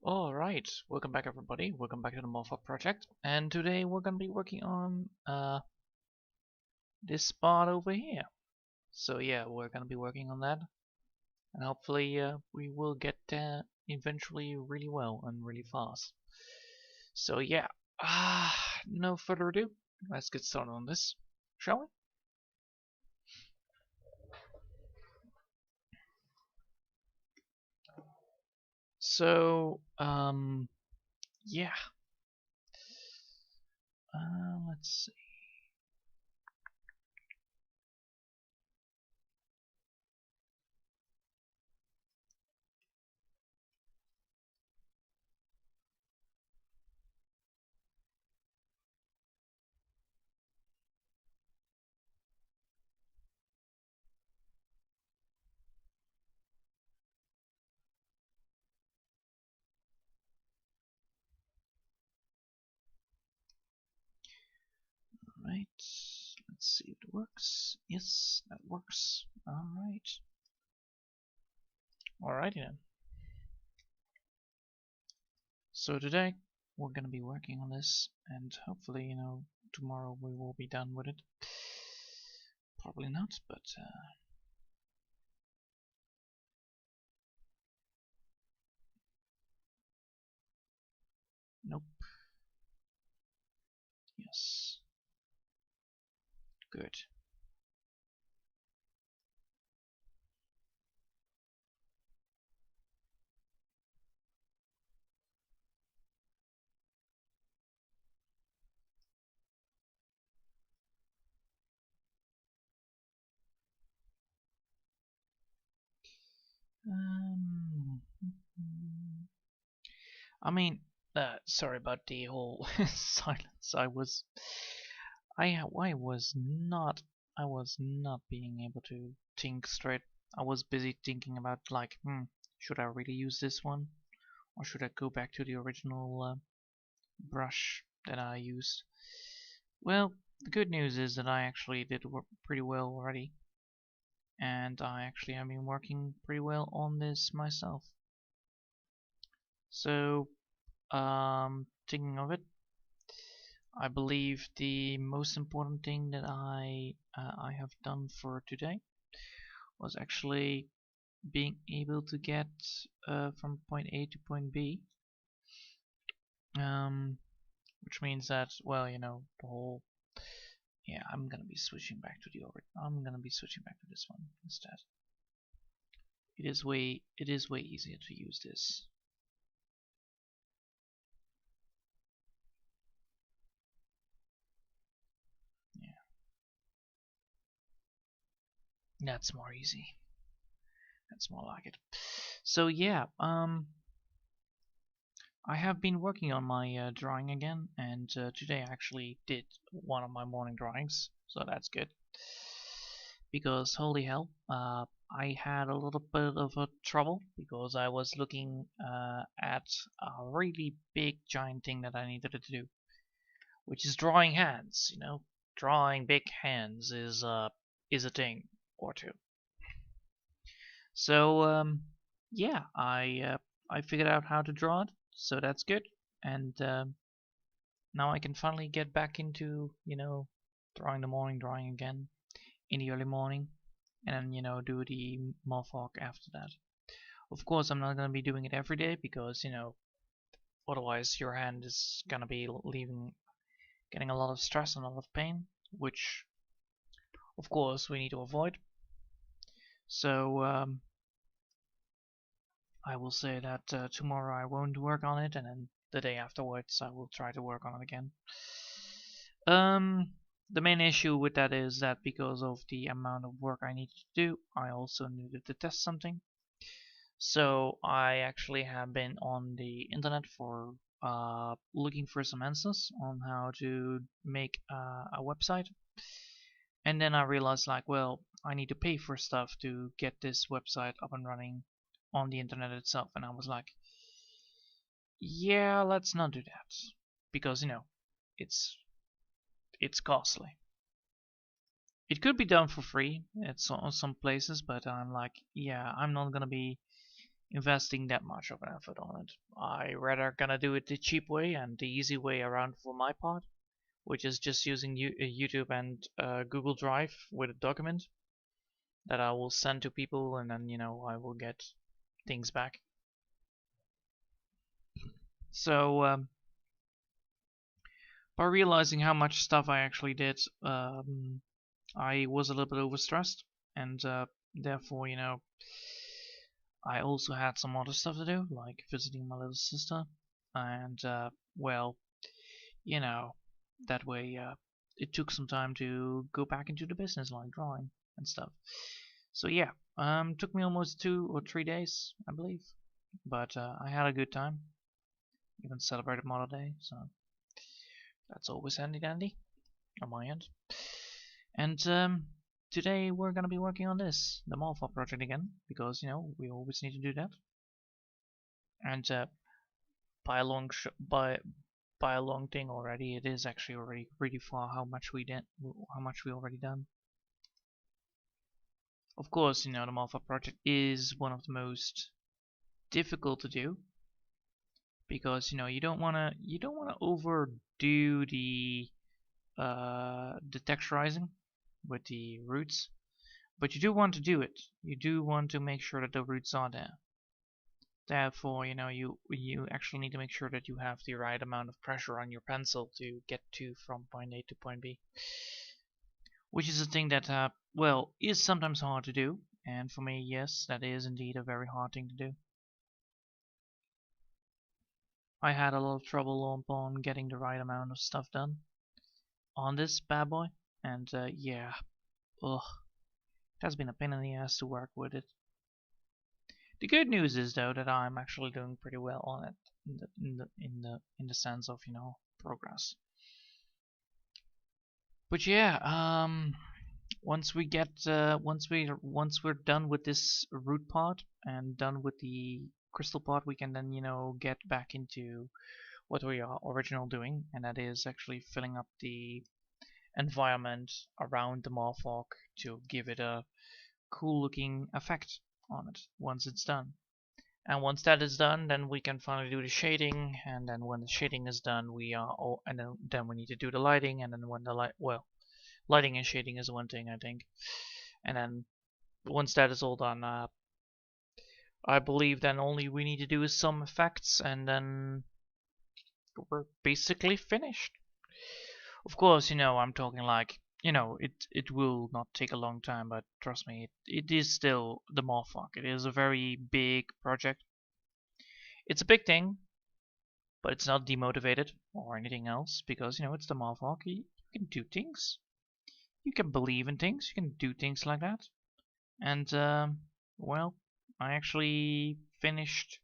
Alright, welcome back everybody, welcome back to the moth-hawk project, and today we're gonna be working on this spot over here. So yeah, we're gonna be working on that, and hopefully we will get there eventually really well and really fast. So yeah, no further ado, let's get started on this, shall we? So, yeah, let's see. Right, let's see if it works. Yes, that works. Alright. Alrighty then. So today we're gonna be working on this, and hopefully, tomorrow we will be done with it. Probably not, but nope. Yes. Good. Um, I mean, sorry about the whole silence. I was not being able to think straight. I was busy thinking about like, should I really use this one, or should I go back to the original brush that I used? Well, the good news is that I actually did work pretty well already, and I actually have been working pretty well on this myself. So, thinking of it, I believe the most important thing that I have done for today was actually being able to get from point A to point B, which means that, well, the whole, yeah, I'm gonna be switching back to this one instead. It is way easier to use this. Yeah, that's more easy. That's more like it. So yeah, I have been working on my drawing again, and today I actually did one of my morning drawings, so that's good. Because holy hell, I had a little bit of a trouble because I was looking at a really big giant thing that I needed to do, which is drawing hands. Drawing big hands is a thing or two. So yeah, I figured out how to draw it, so that's good. And now I can finally get back into drawing the morning drawing again in the early morning, and then do the moth-hawk after that. Of course, I'm not gonna be doing it every day because otherwise your hand is gonna be getting a lot of stress and a lot of pain, which of course we need to avoid. So I will say that tomorrow I won't work on it, and then the day afterwards I will try to work on it again. The main issue with that is that because of the amount of work I needed to do, I also needed to test something. So I actually have been on the internet for looking for some answers on how to make a website. And then I realized like, well, I need to pay for stuff to get this website up and running on the internet itself. And I was like, yeah, let's not do that, because it's costly. It could be done for free at some places, but I'm like, yeah, I'm not gonna be investing that much of an effort on it. I rather gonna do it the cheap way and the easy way around for my part, which is just using YouTube and Google Drive with a document that I will send to people, and then I will get things back. So by realizing how much stuff I actually did, I was a little bit overstressed, and therefore, I also had some other stuff to do, like visiting my little sister, and well, that way it took some time to go back into the business, like drawing and stuff. So yeah, took me almost 2 or 3 days, I believe, but I had a good time. Even celebrated Mother Day, so that's always handy dandy on my end. And today we're gonna be working on this, the moth-hawk project again, because we always need to do that. And by a long thing already, it is actually already pretty far how much we already done. Of course, the moth-hawk project is one of the most difficult to do, because you don't wanna overdo the texturizing with the roots, but you do want to do it. You do want to make sure that the roots are there. Therefore, you actually need to make sure that you have the right amount of pressure on your pencil to get from point A to point B, which is a thing that well, is sometimes hard to do. And for me, yes, that is indeed a very hard thing to do. I had a lot of trouble on getting the right amount of stuff done on this bad boy, and yeah, ugh, it has been a pain in the ass to work with it. The good news is though that I'm actually doing pretty well on it in the sense of progress. But yeah, once we get once we're done with this root part and done with the crystal part, we can then get back into what we are originally doing, and that is actually filling up the environment around the moth-hawk to give it a cool looking effect on it once it's done. And once that is done, then we can finally do the shading, and then when the shading is done, and then we need to do the lighting, and then when the lighting and shading is one thing, I think. And then once that is all done, I believe then only we need to do is some effects, and then we're basically finished. Of course, I'm talking like, it will not take a long time, but trust me, it is still the moth-hawk. It is a very big project. It's a big thing, but it's not demotivated or anything else, because it's the moth-hawk. You can do things. You can believe in things. You can do things like that. And well, I actually finished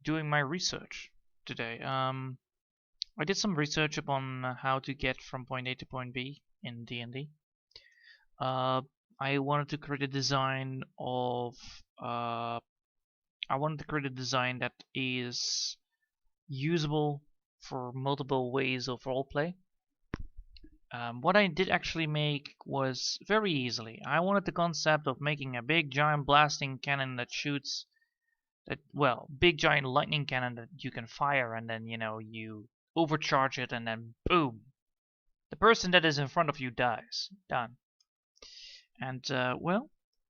doing my research today. I did some research upon how to get from point A to point B in D&D. I wanted to create a design of that is usable for multiple ways of roleplay. What I did actually make was very easily. I wanted the concept of making a big giant blasting cannon that shoots big giant lightning cannon that you can fire, and then you overcharge it, and then boom, the person that is in front of you dies. Done. And well,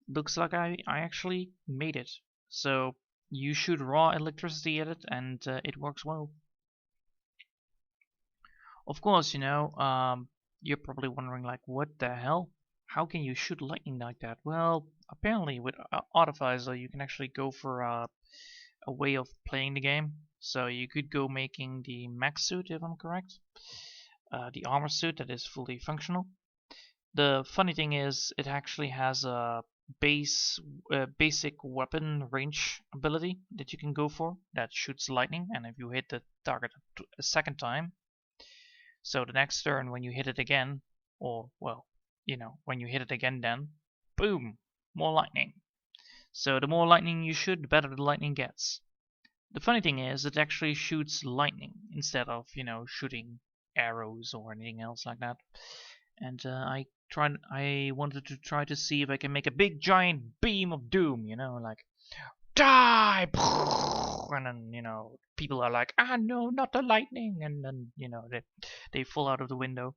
looks like I actually made it. So you shoot raw electricity at it, and it works well. Of course, you're probably wondering like, what the hell? How can you shoot lightning like that? Well, apparently with Artificer you can actually go for a way of playing the game. So you could go making the mech suit, if I'm correct, the armor suit that is fully functional. The funny thing is, it actually has a basic weapon range ability that you can go for that shoots lightning, and if you hit the target a second time, so the next turn when you hit it again, or well, when you hit it again, then boom, more lightning. So the more lightning you shoot, the better the lightning gets. The funny thing is, it actually shoots lightning instead of shooting arrows or anything else like that. And I wanted to try to see if I can make a big giant beam of doom, like die, and then people are like, ah no, not the lightning, and then they fall out of the window.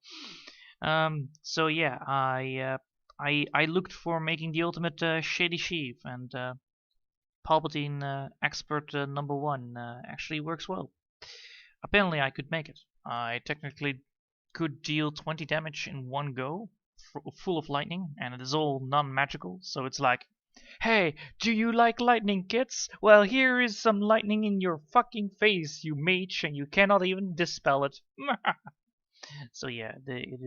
So yeah, I looked for making the ultimate shady sheep, and Palpatine expert number one actually works well. Apparently I could make it. I technically could deal 20 damage in one go, full of lightning, and it is all non-magical, so it's like, hey, do you like lightning, kids? Well, here is some lightning in your fucking face, you mage, and you cannot even dispel it. So yeah, it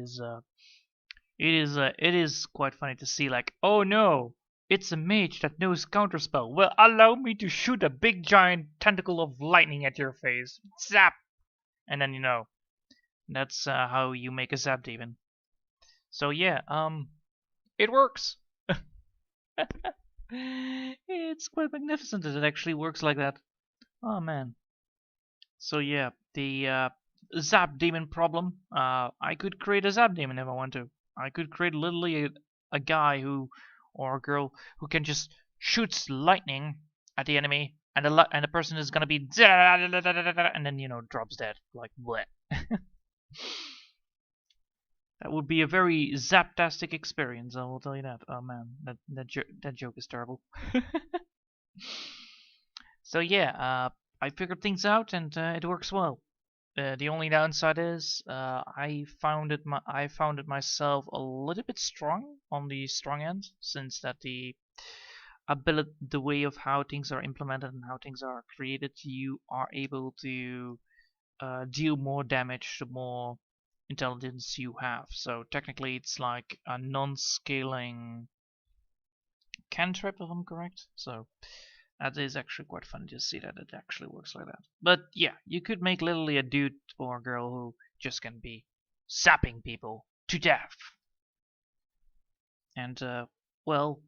is quite funny to see, like, oh no, it's a mage that knows counterspell. Well, allow me to shoot a big giant tentacle of lightning at your face. Zap! And then that's how you make a zap demon. So yeah, it works. It's quite magnificent that it actually works like that. Oh man. So yeah, the zap demon problem. I could create a zap demon if I want to. I could create literally a guy who, or a girl who can just shoots lightning at the enemy, and the person is gonna be and then drops dead like bleh. That would be a very zaptastic experience, I will tell you that. Oh man, that joke is terrible. So yeah, I figured things out, and it works well. The only downside is I found it myself a little bit strong on the strong end, since that the way of how things are implemented and how things are created, you are able to deal more damage the more intelligence you have. So technically it's like a non-scaling cantrip, if I'm correct. So that is actually quite funny to see that it actually works like that. But yeah, you could make literally a dude or a girl who just can be zapping people to death. And well,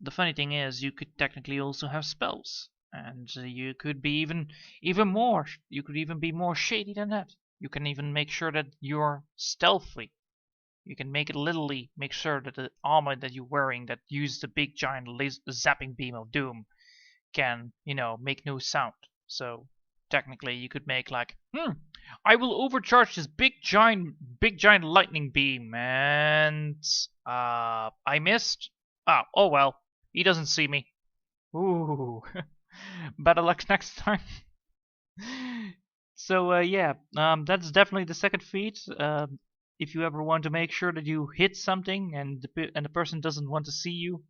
the funny thing is you could technically also have spells. And you could be even more. You could even be more shady than that. You can even make sure that you're stealthy. You can make it literally make sure that the armor that you're wearing that uses the big giant zapping beam of doom can, make no sound. So technically you could make like, I will overcharge this big giant lightning beam, and I missed. Oh well, he doesn't see me. Ooh. Better luck next time. So yeah, that's definitely the second feat. If you ever want to make sure that you hit something and the person doesn't want to see you,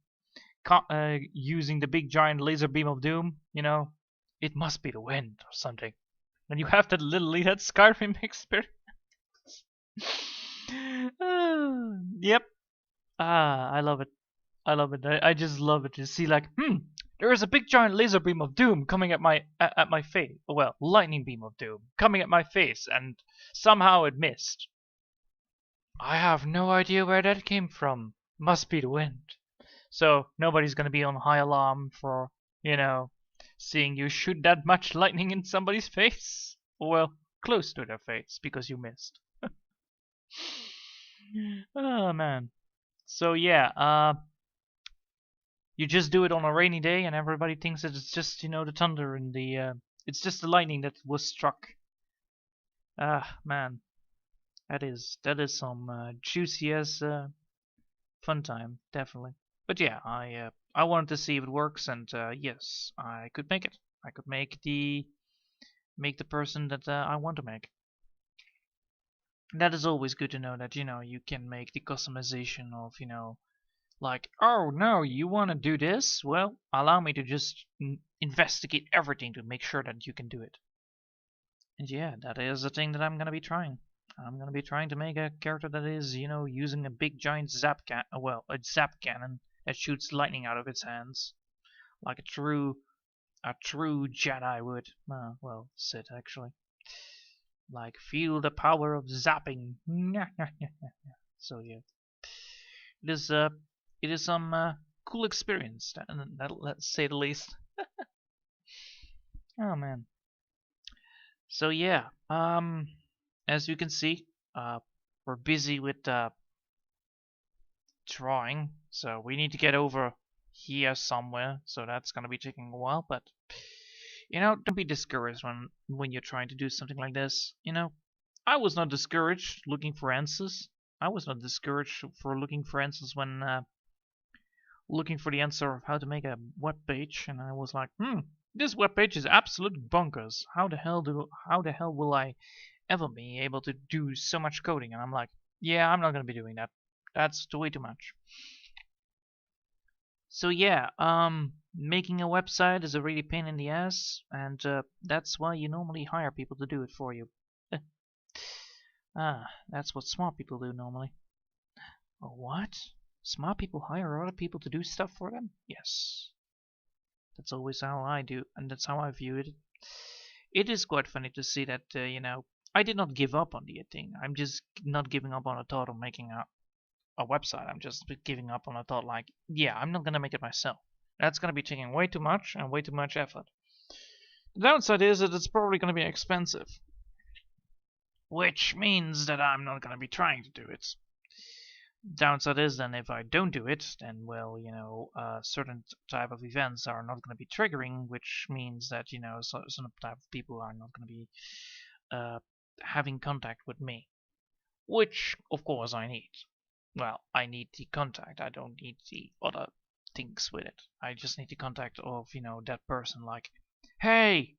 using the big giant laser beam of doom, it must be the wind or something. And you have that literally that Skyrim experience. Yep. I love it. I love it. I just love it to see like, there is a big giant laser beam of doom coming at my face. Well, lightning beam of doom coming at my face, and somehow it missed. I have no idea where that came from. Must be the wind. So nobody's gonna be on high alarm for, seeing you shoot that much lightning in somebody's face. Well, close to their face, because you missed. Oh man. So yeah, you just do it on a rainy day, and everybody thinks that it's just, the thunder and it's just the lightning that was struck. Ah man, that is some juicy as fun time, definitely. But yeah, I wanted to see if it works, and yes, I could make it. I could make the person that I want to make. That is always good to know that you can make the customization of like, oh no, you want to do this? Well, allow me to just investigate everything to make sure that you can do it. And yeah, that is the thing that I'm gonna be trying. I'm gonna be trying to make a character that is, using a big giant zap cannon that shoots lightning out of its hands, like a true Jedi would. Well, Sith actually. Like, feel the power of zapping. So yeah, it is some cool experience, let's say the least. Oh man. So yeah, as you can see, we're busy with drawing, so we need to get over here somewhere, so that's gonna be taking a while. But you know, don't be discouraged when you're trying to do something like this. You know, I was not discouraged looking for answers. I was not discouraged for looking for answers when looking for the answer of how to make a web page, and I was like, this web page is absolute bonkers. How the hell will I ever be able to do so much coding? And I'm like, yeah, I'm not gonna be doing that. That's way too much. So yeah, making a website is a really pain in the ass, and that's why you normally hire people to do it for you. That's what smart people do normally. Oh, what? Smart people hire other people to do stuff for them? Yes. That's always how I do, and that's how I view it. It is quite funny to see that, you know, I did not give up on the thing. I'm just not giving up on the thought of making a website. I'm just giving up on the thought like, yeah, I'm not going to make it myself. That's going to be taking way too much and way too much effort. The downside is that it's probably going to be expensive, which means that I'm not going to be trying to do it. Downside is then if I don't do it, then, well, you know, certain type of events are not going to be triggering, which means that, you know, some type of people are not going to be having contact with me, which of course I need. Well, I need the contact. I don't need the other things with it. I just need the contact of, you know, that person. Like, hey,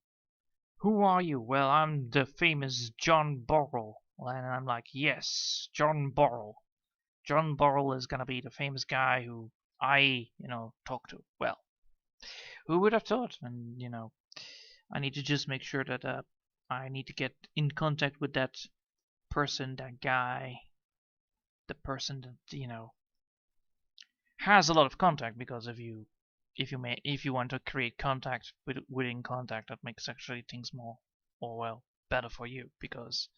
who are you? Well, I'm the famous John Borrell. And I'm like, yes, John Borrell. John Borrell is gonna be the famous guy who I, you know, talk to. Well, who would have thought? And, you know, I need to just make sure that I need to get in contact with that person, that guy, the person that, you know, has a lot of contact, because if you want to create contact within contact, that makes actually things more, or well, better for you, because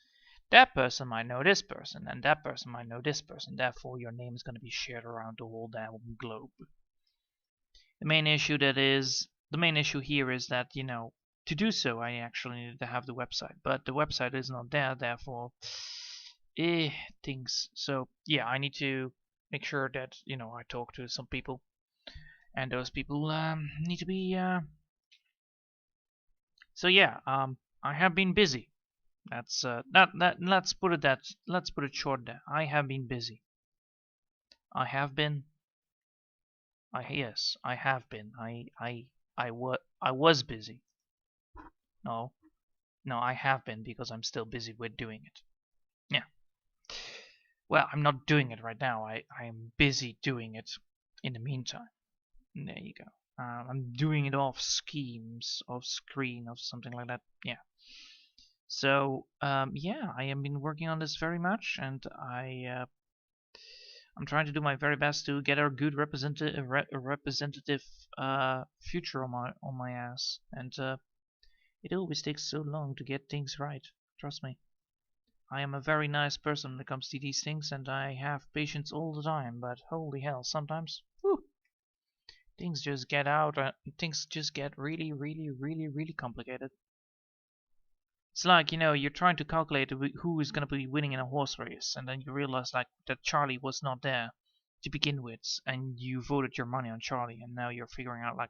that person might know this person, and that person might know this person. Therefore, your name is going to be shared around the whole damn globe. The main issue here is that, you know, to do so, I actually needed to have the website, but the website is not there. Therefore, things. So yeah, I need to make sure that, you know, I talk to some people, and those people need to be. So yeah, I have been busy. That's let's put it short there. I have been busy. I have been. Yes, I have been. I was busy. No, no, I have been, because I'm still busy with doing it. Yeah. Well, I'm not doing it right now. I'm busy doing it in the meantime. There you go. I'm doing it off schemes, off screen, or something like that. Yeah. So yeah, I have been working on this very much, and I'm trying to do my very best to get a good representative future on my ass. And it always takes so long to get things right. Trust me. I am a very nice person when it comes to these things, and I have patience all the time. But holy hell, sometimes, whew, things just get really, really, really, really complicated. It's like, you know, you're trying to calculate who is going to be winning in a horse race, and then you realize like that Charlie was not there to begin with, and you voted your money on Charlie, and now you're figuring out like,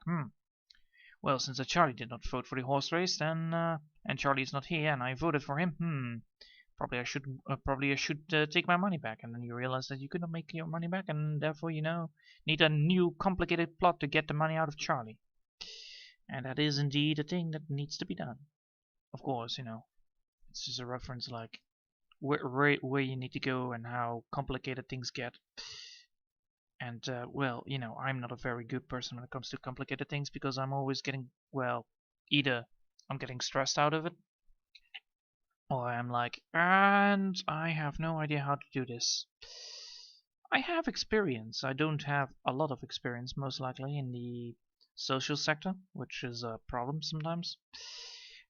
well, since Charlie did not vote for the horse race, then and Charlie is not here, and I voted for him, probably I should take my money back. And then you realize that you could not make your money back, and therefore, you know, need a new complicated plot to get the money out of Charlie. And that is indeed a thing that needs to be done. Of course, you know, it's just a reference like where you need to go and how complicated things get. And well, you know, I'm not a very good person when it comes to complicated things, because I'm always getting, well, either I'm getting stressed out of it, or I'm like, and I have no idea how to do this. I have experience. I don't have a lot of experience, most likely, in the social sector, which is a problem sometimes.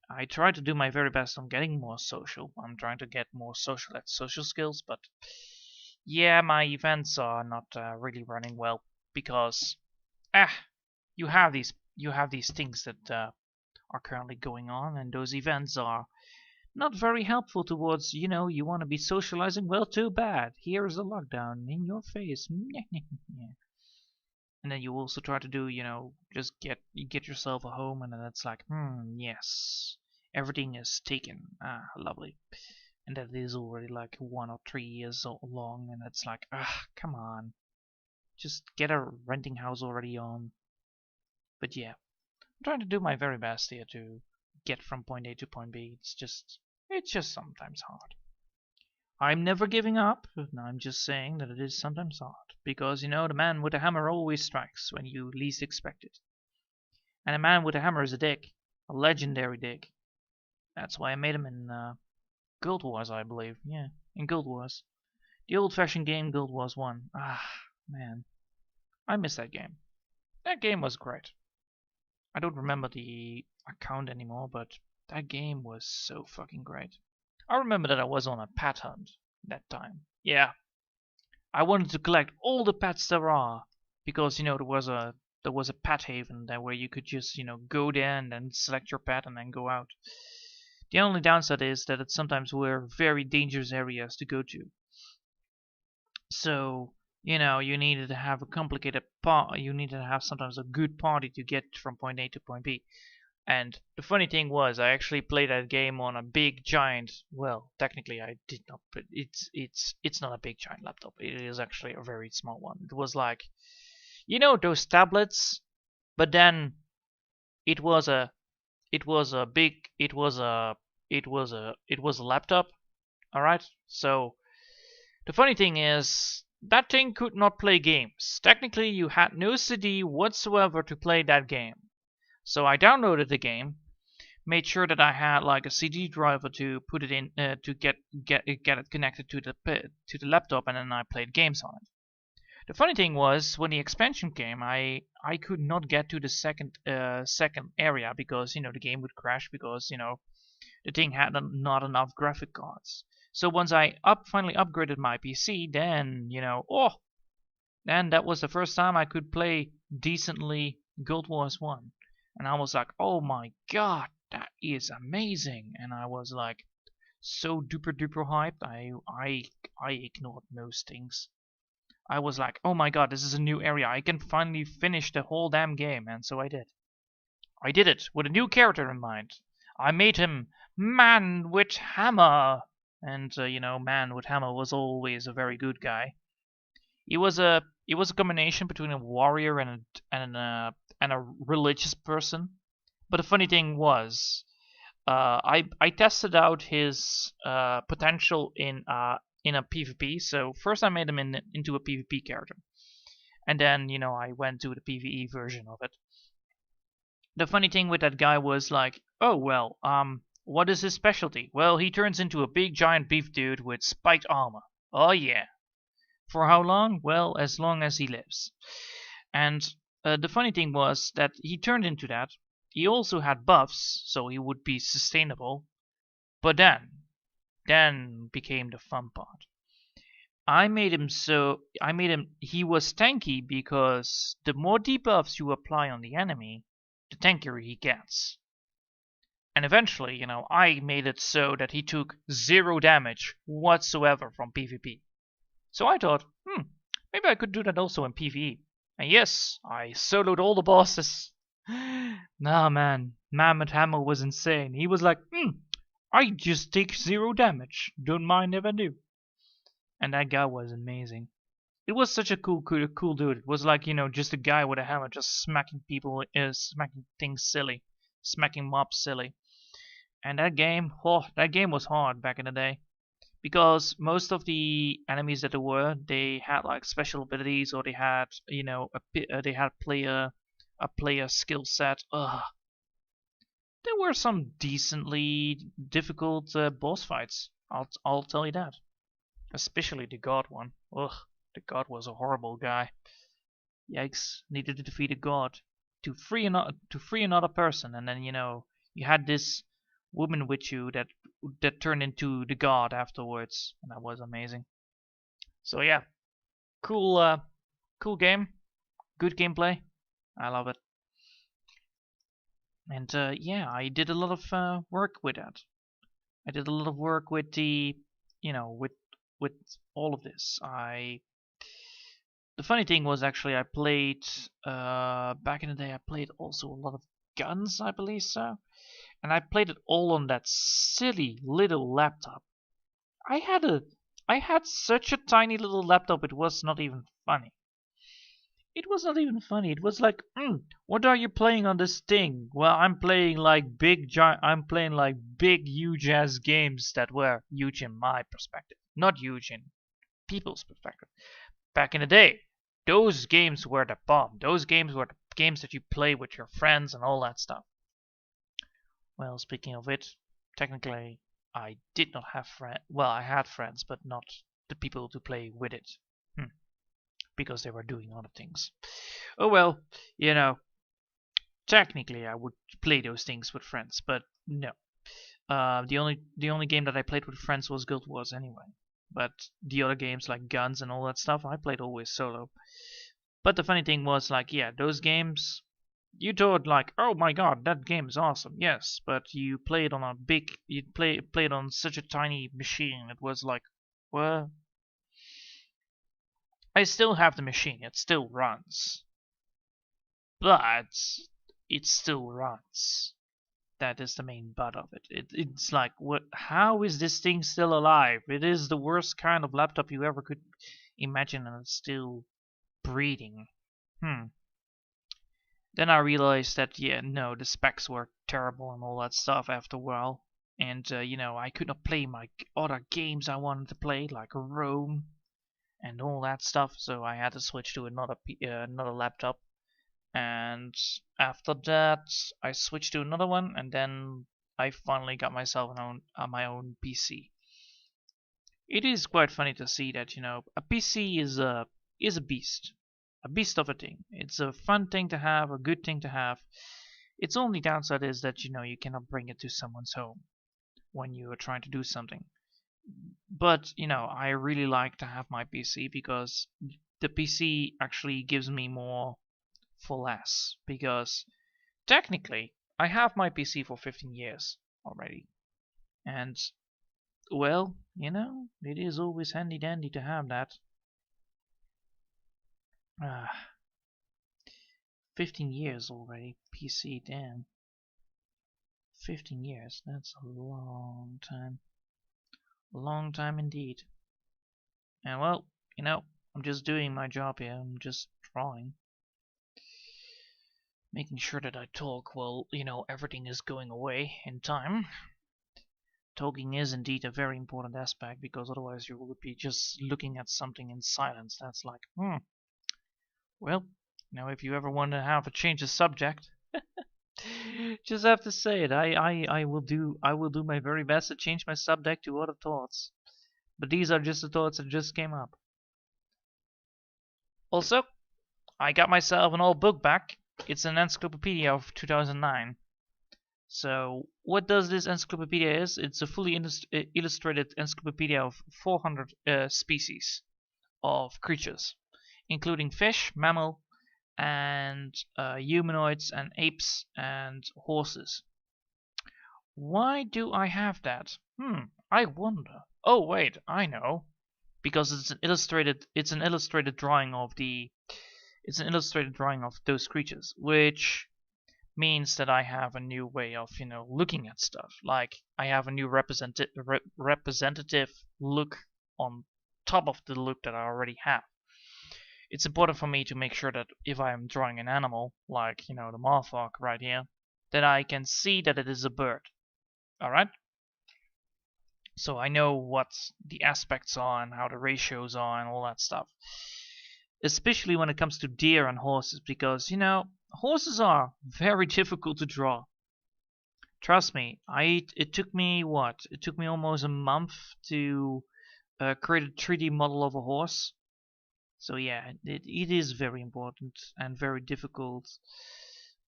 I try to do my very best on getting more social. I'm trying to get more social skills, but yeah, my events are not really running well, because you have these things that are currently going on, and those events are not very helpful towards, you know, you want to be socializing. Well, too bad. Here's a lockdown in your face. And then you also try to do, you know, just get yourself a home, and then it's like, yes, everything is taken. Ah, lovely. And that is already like 1 or 3 years long, and it's like, come on, just get a renting house already on. But yeah, I'm trying to do my very best here to get from point A to point B. It's just sometimes hard. I'm never giving up. I'm just saying that it is sometimes hard. Because, you know, the man with the hammer always strikes when you least expect it. And a man with a hammer is a dick. A legendary dick. That's why I made him in Guild Wars, I believe. Yeah, in Guild Wars. The old-fashioned game Guild Wars 1. Ah, man. I miss that game. That game was great. I don't remember the account anymore, but that game was so fucking great. I remember that I was on a pet hunt that time. Yeah, I wanted to collect all the pets there are because, you know, there was a pet haven there where you could just, you know, go there and then select your pet and then go out. The only downside is that it sometimes were very dangerous areas to go to. So, you know, you needed to have a complicated you needed to have sometimes a good party to get from point A to point B. And the funny thing was, I actually played that game on a big giant. Well, technically, I did not, but it's not a big giant laptop. It is actually a very small one. It was like, you know, those tablets, but then it was a it was a big it was a laptop. All right. So the funny thing is, that thing could not play games. Technically, you had no CD whatsoever to play that game. So I downloaded the game, made sure that I had like a CD driver to put it in to get it connected to the laptop, and then I played games on it. The funny thing was, when the expansion came, I could not get to the second area because, you know, the game would crash because, you know, the thing had not enough graphic cards. So once I finally upgraded my PC, then, you know, then that was the first time I could play decently Guild Wars 1. And I was like, oh my god, that is amazing. And I was like so duper duper hyped. I ignored most things. I was like, oh my god, this is a new area. I can finally finish the whole damn game. And so I did. I did it with a new character in mind. I made him Man with Hammer. And, you know, Man with Hammer was always a very good guy. He was a combination between a warrior and a religious person. But the funny thing was, I tested out his potential in a PvP. So first I made him into a PvP character, and then, you know, I went to the PvE version of it. The funny thing with that guy was like, oh well, what is his specialty? Well, he turns into a big giant beef dude with spiked armor. Oh yeah. For how long? Well, as long as he lives. And the funny thing was that he turned into that. He also had buffs, so he would be sustainable. But then became the fun part. He was tanky because the more debuffs you apply on the enemy, the tankier he gets. And eventually, you know, I made it so that he took 0 damage whatsoever from PvP. So I thought, maybe I could do that also in PvE. And yes, I soloed all the bosses. Nah, man, Mammoth Hammer was insane. He was like, I just take 0 damage. Don't mind if I do. And that guy was amazing. It was such a cool dude. It was like, you know, just a guy with a hammer just smacking people, smacking things silly, smacking mobs silly. And that game was hard back in the day. Because most of the enemies that there were, they had like special abilities, or they had, you know, they had a player skill set. There were some decently difficult boss fights. I'll tell you that. Especially the god one. The god was a horrible guy. Yikes! Needed to defeat a god to free another person, and then, you know, you had this woman with you that turned into the god afterwards, and that was amazing. So yeah, cool game, good gameplay. I love it. And yeah, I did a lot of work with that. I did a lot of work with the, you know, with all of this. The funny thing was actually I played back in the day. I played also a lot of guns, I believe so, and I played it all on that silly little laptop. I had a I had such a tiny little laptop. It was not even funny. It was not even funny. It was like, what are you playing on this thing? Well, I'm playing like big, huge ass games that were huge in my perspective, not huge in people's perspective. Back in the day, those games were the bomb. Those games were the games that you play with your friends and all that stuff. Well, speaking of it, technically, I did not have friends. Well, I had friends, but not the people to play with it. Because they were doing other things. Oh well, technically I would play those things with friends, but no. The only game that I played with friends was Guild Wars anyway. But the other games like guns and all that stuff, I played always solo. But the funny thing was like, yeah, those games, you thought like, oh my god, that game is awesome, yes, but you play it on it on such a tiny machine. It was like, well, I still have the machine, it still runs, but it still runs. That is the main butt of it. It's like, what? How is this thing still alive? It is the worst kind of laptop you ever could imagine, and it's still breathing. Then I realized that, yeah, no, the specs were terrible and all that stuff after a while. And, I could not play my other games I wanted to play, like Rome and all that stuff, so I had to switch to another laptop. And after that, I switched to another one, and then I finally got myself my own PC. It is quite funny to see that, a PC is a beast. A beast of a thing. It's a fun thing to have, a good thing to have. Its only downside is that, you cannot bring it to someone's home when you are trying to do something. But, I really like to have my PC because the PC actually gives me more for less. Because technically, I have my PC for 15 years already. And, well, it is always handy dandy to have that. 15 years already. PC, damn. 15 years, that's a long time. A long time indeed. And well, I'm just doing my job here. I'm just drawing. Making sure that I talk while, everything is going away in time. Talking is indeed a very important aspect because otherwise you would be just looking at something in silence. That's like, well, if you ever want to have a change of subject, just have to say it. I will do my very best to change my subject to other thoughts. But these are just the thoughts that just came up. Also, I got myself an old book back. It's an encyclopedia of 2009. So what does this encyclopedia is? It's a fully illustrated encyclopedia of 400 species of creatures, including fish, mammal, and humanoids and apes and horses. Why do I have that? I wonder. Oh wait, I know. Because it's an illustrated drawing of those creatures, which means that I have a new way of, looking at stuff. Like I have a new representative look on top of the look that I already have. It's important for me to make sure that if I am drawing an animal, like, the moth-hawk right here, that I can see that it is a bird. Alright? So I know what the aspects are and how the ratios are and all that stuff. Especially when it comes to deer and horses, because, horses are very difficult to draw. Trust me, it took me almost a month to create a 3D model of a horse. So yeah, it is very important and very difficult,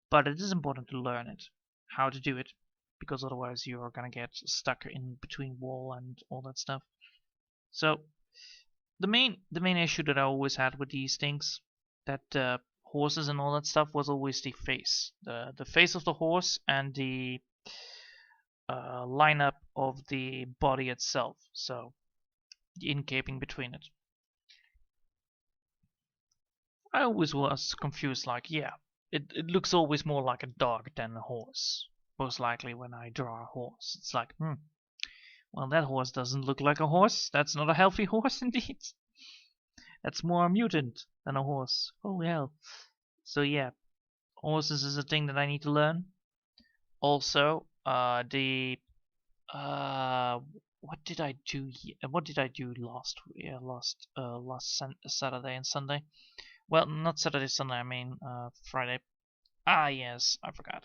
but it is important to learn it, how to do it, because otherwise you are gonna get stuck in between wall and all that stuff. So the main issue that I always had with these things, that horses and all that stuff, was always the face, the face of the horse and the lineup of the body itself. So the incaping between it. I always was confused. Like, yeah, it looks always more like a dog than a horse. Most likely when I draw a horse, it's like, well, that horse doesn't look like a horse. That's not a healthy horse indeed. That's more a mutant than a horse. Holy hell. So yeah, horses is a thing that I need to learn. Also, what did I do? What did I do last Saturday and Sunday? Well, not Saturday, Sunday. I mean Friday. Ah, yes, I forgot.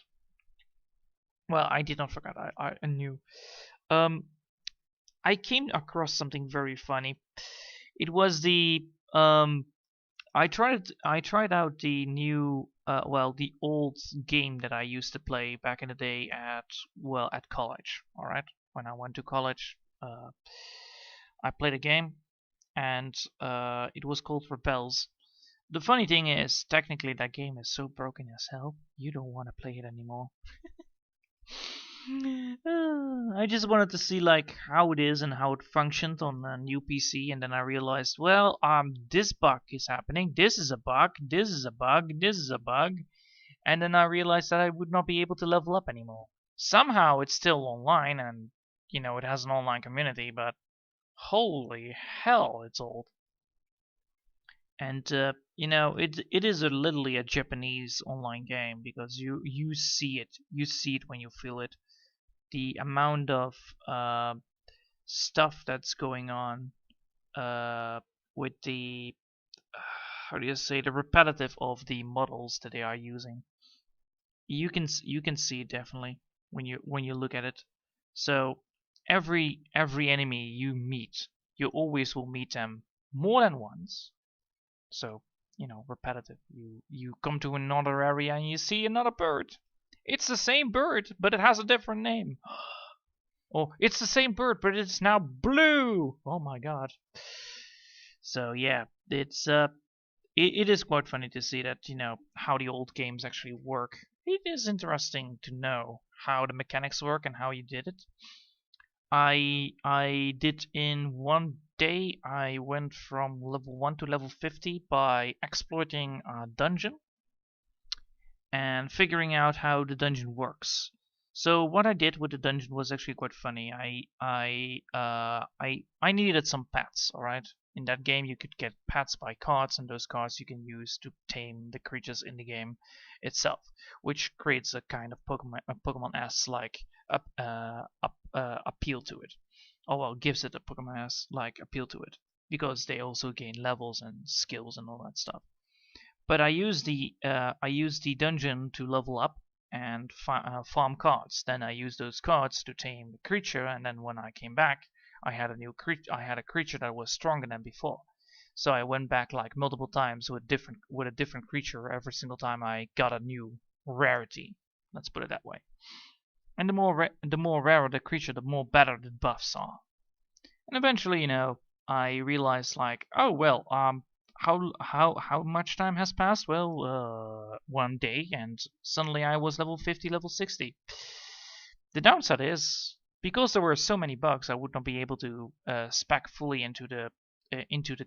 Well, I did not forget. I knew. Um, I came across something very funny. It was I tried out the new the old game that I used to play back in the day at college. All right, when I went to college, I played a game, and it was called Rebels. The funny thing is, technically that game is so broken as hell, you don't want to play it anymore. I just wanted to see like how it is and how it functioned on a new PC, and then I realized, well, this bug is happening. This is a bug. This is a bug. This is a bug. And then I realized that I would not be able to level up anymore. Somehow it's still online, and it has an online community, but holy hell, it's old. And it is literally a Japanese online game, because you see it when you feel it. The amount of stuff that's going on with the how do you say, the repetitive of the models that they are using. You can see it definitely when you look at it. So every enemy you meet, you always will meet them more than once. So repetitive. You come to another area and you see another bird. It's the same bird, but it has a different name. Oh, it's the same bird, but it's now blue. Oh my god. So yeah, it is quite funny to see that how the old games actually work. It is interesting to know how the mechanics work and how you did it. I did in one day. I went from level 1 to level 50 by exploiting a dungeon and figuring out how the dungeon works. So what I did with the dungeon was actually quite funny. I needed some pets. All right. In that game, you could get pets by cards, and those cards you can use to tame the creatures in the game itself, which creates a kind of Pokemon-esque like appeal to it. Oh well, gives it a Pokemon-esque like appeal to it, because they also gain levels and skills and all that stuff. But I used the dungeon to level up and farm cards. Then I used those cards to tame the creature, and then when I came back, I had a creature that was stronger than before. So I went back like multiple times with a different creature every single time I got a new rarity. Let's put it that way. And the more rarer the creature, the more better the buffs are. And eventually, I realized like, oh well, how much time has passed? Well, one day, and suddenly I was level 50, level 60. The downside is, because there were so many bugs, I would not be able to spec fully into the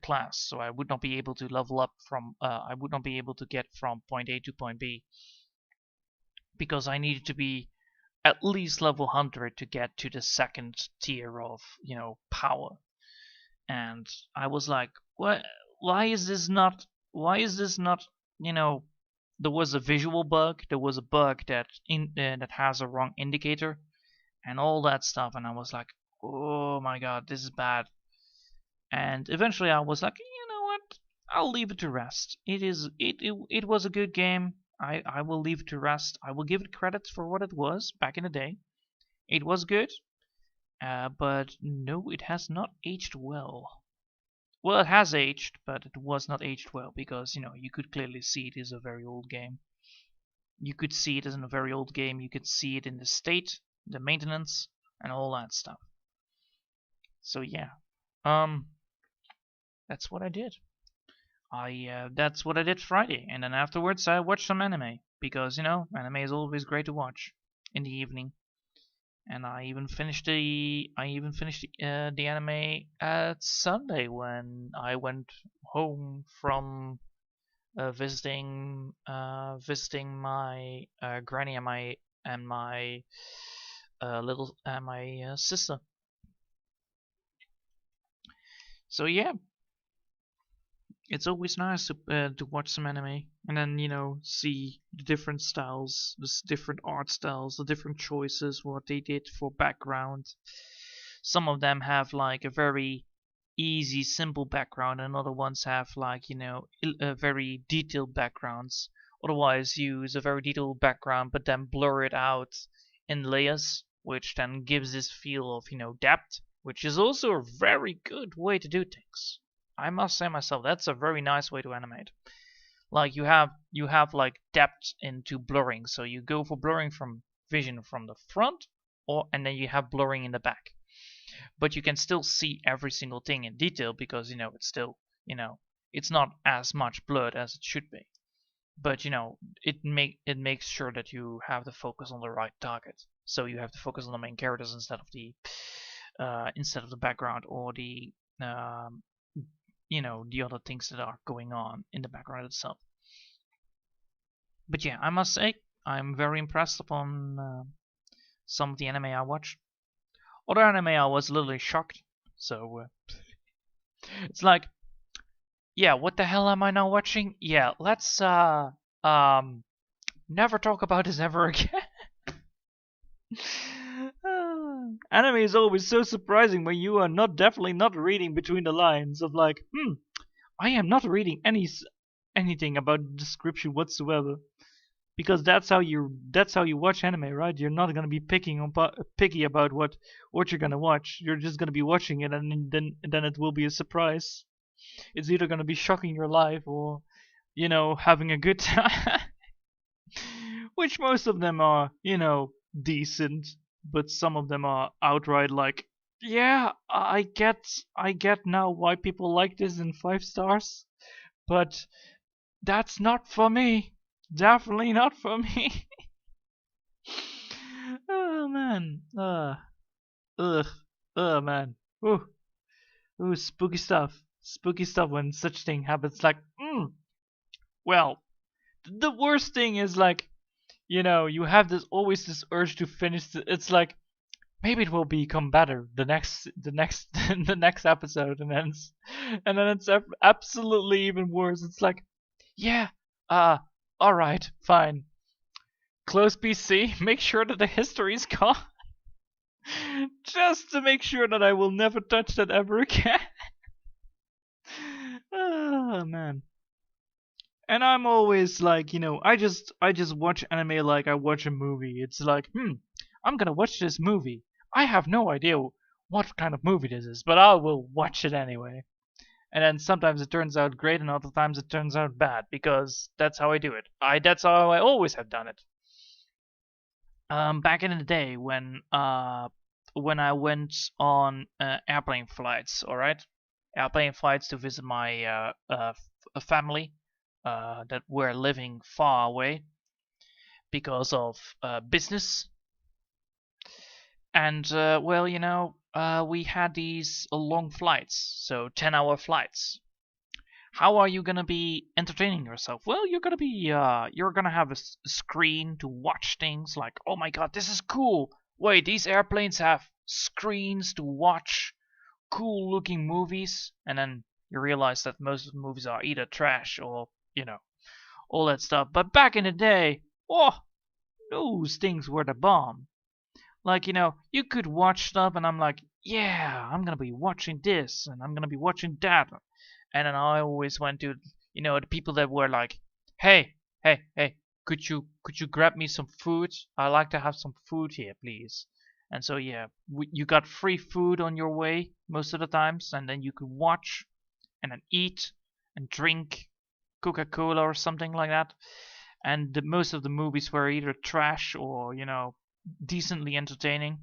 class, so I would not be able to level up from. I would not be able to get from point A to point B, because I needed to be at least level 100 to get to the second tier of power. And I was like, what? Why is this not? There was a visual bug. There was a bug that has a wrong indicator, and all that stuff. And I was like, oh my god, this is bad. And eventually, I was like, you know what? I'll leave it to rest. It was a good game. I will leave it to rest. I will give it credit for what it was back in the day. It was good, but no, it has not aged well. Well, it has aged, but it was not aged well, because you could clearly see it is a very old game. You could see it as a very old game. You could see it in the state, the maintenance, and all that stuff. So yeah, that's what I did. That's what I did Friday, and then afterwards I watched some anime, because anime is always great to watch in the evening. And I even finished the anime at Sunday when I went home from visiting my granny and my little my sister. So yeah, it's always nice to watch some anime and then see the different styles, the different art styles, the different choices, what they did for background. Some of them have like a very easy, simple background, and other ones have like very detailed backgrounds. Otherwise, use a very detailed background, but then blur it out in layers, which then gives this feel of depth, which is also a very good way to do things. I must say myself, that's a very nice way to animate. Like you have like depth into blurring, so you go for blurring from vision from the front, and then you have blurring in the back. But you can still see every single thing in detail because it's still it's not as much blurred as it should be. But it makes sure that you have the focus on the right target. So you have to focus on the main characters instead of the background or the the other things that are going on in the background itself. But yeah, I must say I'm very impressed upon some of the anime I watched. Other anime I was literally shocked. So it's like, yeah, what the hell am I now watching? Yeah, let's never talk about this ever again. Anime is always so surprising when you are definitely not reading between the lines of like, I am not reading anything about the description whatsoever, because that's how you watch anime, right? You're not gonna be picky about what you're gonna watch. You're just gonna be watching it, and then it will be a surprise. It's either gonna be shocking your life or having a good time, which most of them are decent, but some of them are outright like, yeah, I get now why people like this in 5 stars, but that's not for me. Definitely not for me. Oh man. Man. Ooh, spooky stuff. Spooky stuff when such thing happens. Like, well, the worst thing is like, you have this urge to finish. It's like, maybe it will become better the next the next episode, and then it's absolutely even worse. It's like, yeah, all right, fine. Close PC. Make sure that the history is gone, just to make sure that I will never touch that ever again. Oh man. And I'm always like, I just watch anime like I watch a movie. It's like, I'm gonna watch this movie. I have no idea what kind of movie this is, but I will watch it anyway. And then sometimes it turns out great, and other times it turns out bad, because that's how I do it. That's how I always have done it. Back in the day when I went on airplane flights, all right, airplane flights to visit my family that were living far away because of business. And well, we had these long flights, so 10-hour flights. How are you gonna be entertaining yourself? Well, you're gonna have a screen to watch things like, oh my god, this is cool. Wait, these airplanes have screens to watch cool looking movies, and then you realize that most of the movies are either trash or all that stuff. But back in the day, those things were the bomb. Like, you could watch stuff, and I'm like, yeah, I'm gonna be watching this, and I'm gonna be watching that. And then I always went to, the people that were like, hey, could you grab me some food? I like to have some food here, please. And so yeah, you got free food on your way most of the times, and then you could watch, and then eat and drink Coca-Cola or something like that. And most of the movies were either trash or decently entertaining.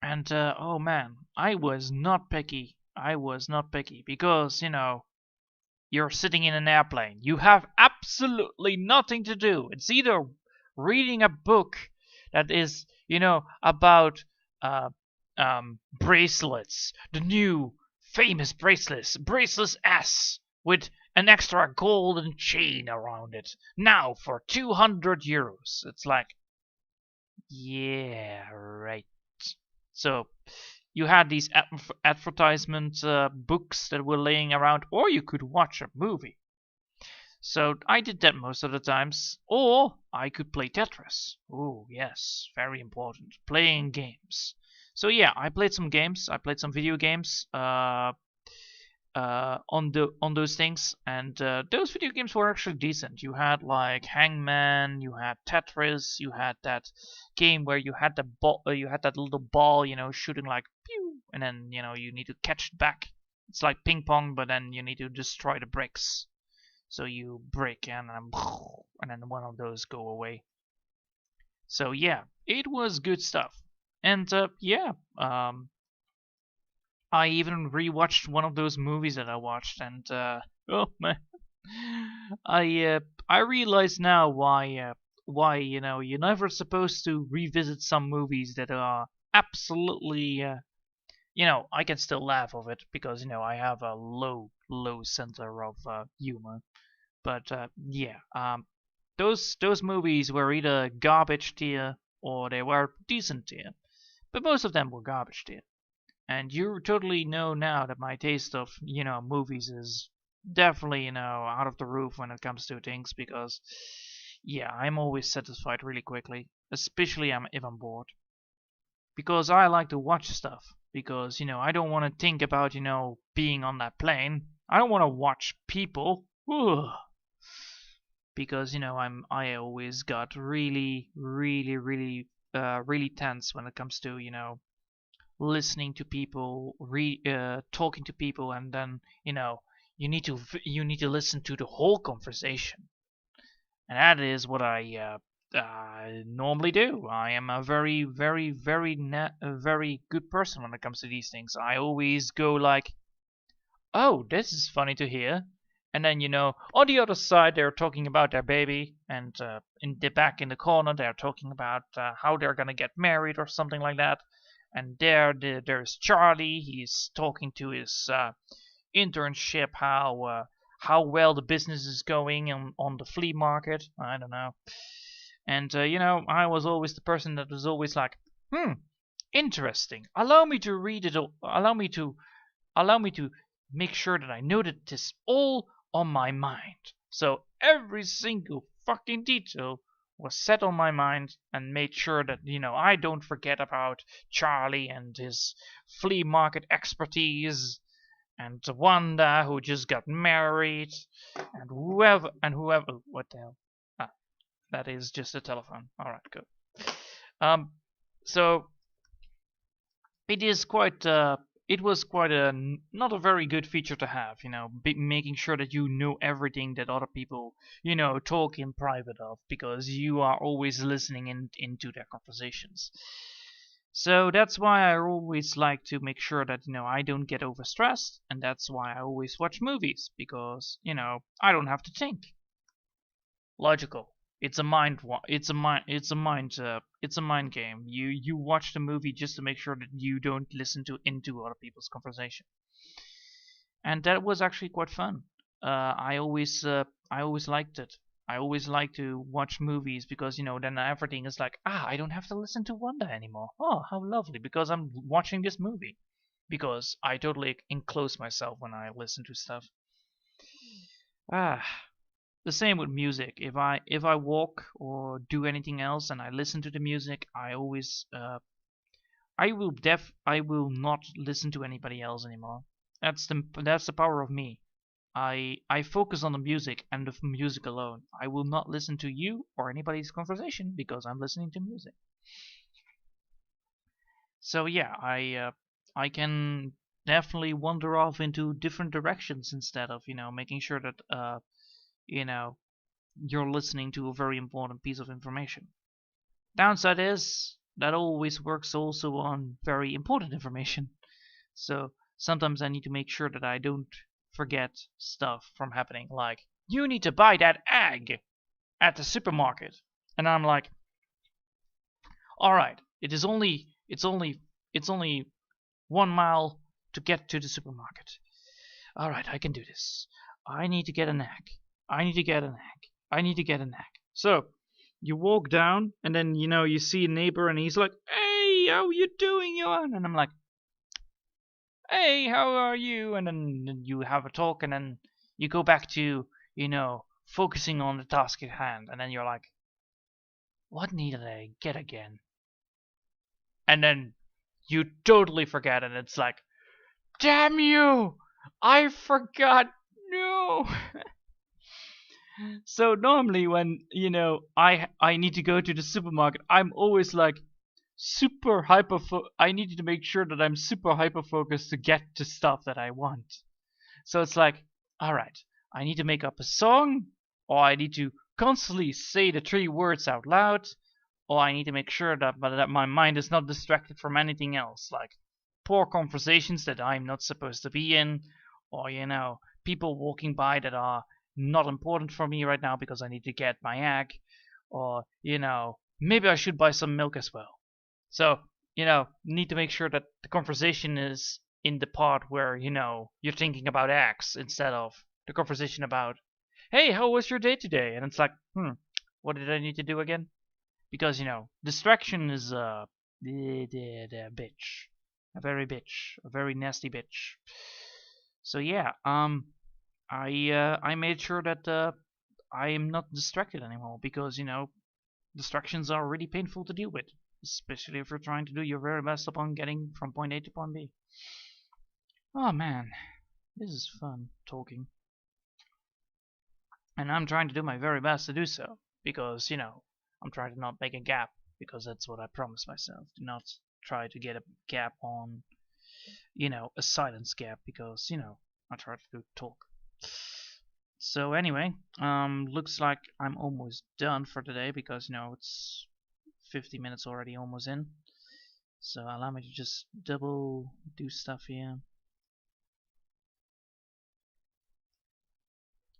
And oh man, I was not picky. Because you're sitting in an airplane. You have absolutely nothing to do. It's either reading a book that is about bracelets, the new famous bracelets, Bracelets S, with an extra golden chain around it. Now for 200 euros. It's like, yeah, right. So you had these advertisement books that were laying around, or you could watch a movie. So I did that most of the times, or I could play Tetris. Oh yes, very important. Playing games. So yeah, I played some games. I played some video games on those things, and those video games were actually decent. You had like Hangman, you had Tetris, you had that game where you had the ball, you had that little ball, shooting like pew, and then you need to catch it back. It's like ping pong, but then you need to destroy the bricks. So you break and then one of those go away. So yeah, it was good stuff. And yeah, I even rewatched one of those movies that I watched, and oh man, I realize now why you're never supposed to revisit some movies that are absolutely I can still laugh of it because I have a low center of humor. But yeah, those movies were either garbage tier or they were decent tier, but most of them were garbage tier. And you totally know now that my taste of movies is definitely out of the roof when it comes to things because yeah, I'm always satisfied really quickly, especially if I'm bored. Because I like to watch stuff. Because I don't want to think about being on that plane. I don't want to watch people. Ugh. Because I always got really tense when it comes to listening to people, talking to people, and then you need to listen to the whole conversation, and that is what I normally do. I am a very very good person when it comes to these things. I always go like, oh, this is funny to hear. And then on the other side they're talking about their baby, and in the back in the corner they're talking about how they're gonna get married or something like that. And there's Charlie. He's talking to his internship, how well the business is going on the flea market. I don't know. And I was always the person that was always like, interesting. Allow me to read it. Allow me to make sure that I know that it is all on my mind. So every single fucking detail was set on my mind and made sure that I don't forget about Charlie and his flea market expertise, and Wanda who just got married, and whoever. What the hell? Ah, that is just a telephone. All right, good. So it is quite it was quite a not a very good feature to have, making sure that you know everything that other people, talk in private of, because you are always listening into their conversations. So that's why I always like to make sure that I don't get overstressed, and that's why I always watch movies, because I don't have to think. Logical. It's a mind. It's a mind game. You watch the movie just to make sure that you don't listen into other people's conversation, and that was actually quite fun. I always liked it. I always like to watch movies because then everything is like, I don't have to listen to Wanda anymore. Oh, how lovely! Because I'm watching this movie. Because I totally enclose myself when I listen to stuff. Ah. The same with music. If I walk or do anything else and I listen to the music, I always I will not listen to anybody else anymore. That's the power of me. I focus on the music and the music alone. I will not listen to you or anybody's conversation because I'm listening to music. So yeah, I can definitely wander off into different directions instead of making sure that you're listening to a very important piece of information. Downside is that always works also on very important information. So sometimes I need to make sure that I don't forget stuff from happening, like, you need to buy that egg at the supermarket. And I'm like, alright, it's only 1 mile to get to the supermarket. Alright, I can do this. I need to get an egg. I need to get an egg. I need to get an egg. So you walk down, and then you see a neighbor, and he's like, "Hey, how you doing, Johan?" And I'm like, "Hey, how are you?" And then you have a talk, and then you go back to focusing on the task at hand, and then you're like, "What needed I get again?" And then you totally forget, and it's like, "Damn you! I forgot." No. So normally when I need to go to the supermarket, I'm always like super hyper. I need to make sure that I'm super hyper focused to get the stuff that I want. So it's like, all right, I need to make up a song, or I need to constantly say the 3 words out loud, or I need to make sure that my mind is not distracted from anything else, like poor conversations that I'm not supposed to be in, or people walking by that are not important for me right now because I need to get my egg, or maybe I should buy some milk as well. So need to make sure that the conversation is in the part where you're thinking about eggs instead of the conversation about, "Hey, how was your day today?" And it's like, what did I need to do again? Because distraction is the bitch, a very nasty bitch. So yeah, I made sure that I am not distracted anymore, because distractions are really painful to deal with, especially if you're trying to do your very best upon getting from point A to point B. Oh man, this is fun talking, and I'm trying to do my very best to do so, because I'm trying to not make a gap, because that's what I promised myself. Do not try to get a gap on a silence gap, because I try to talk. So anyway, looks like I'm almost done for today, because it's 50 minutes already almost in. So allow me to just double do stuff here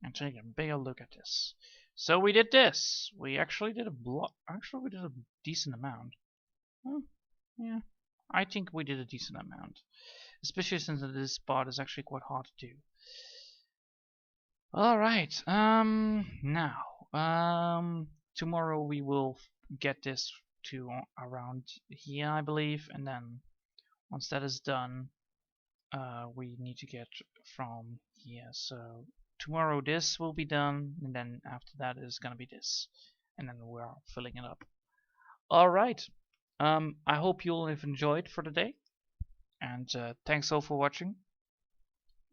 and take a bigger look at this. So we did this. We actually did a block. Actually, we did a decent amount. Yeah, I think we did a decent amount, especially since this part is actually quite hard to do. All right. Now, tomorrow we will get this to around here, I believe, and then once that is done, we need to get from here. So tomorrow this will be done, and then after that is gonna be this, and then we're filling it up. All right. I hope you'll have enjoyed for today, and thanks all for watching,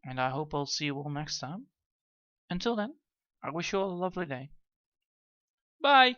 and I hope I'll see you all next time. Until then, I wish you all a lovely day. Bye!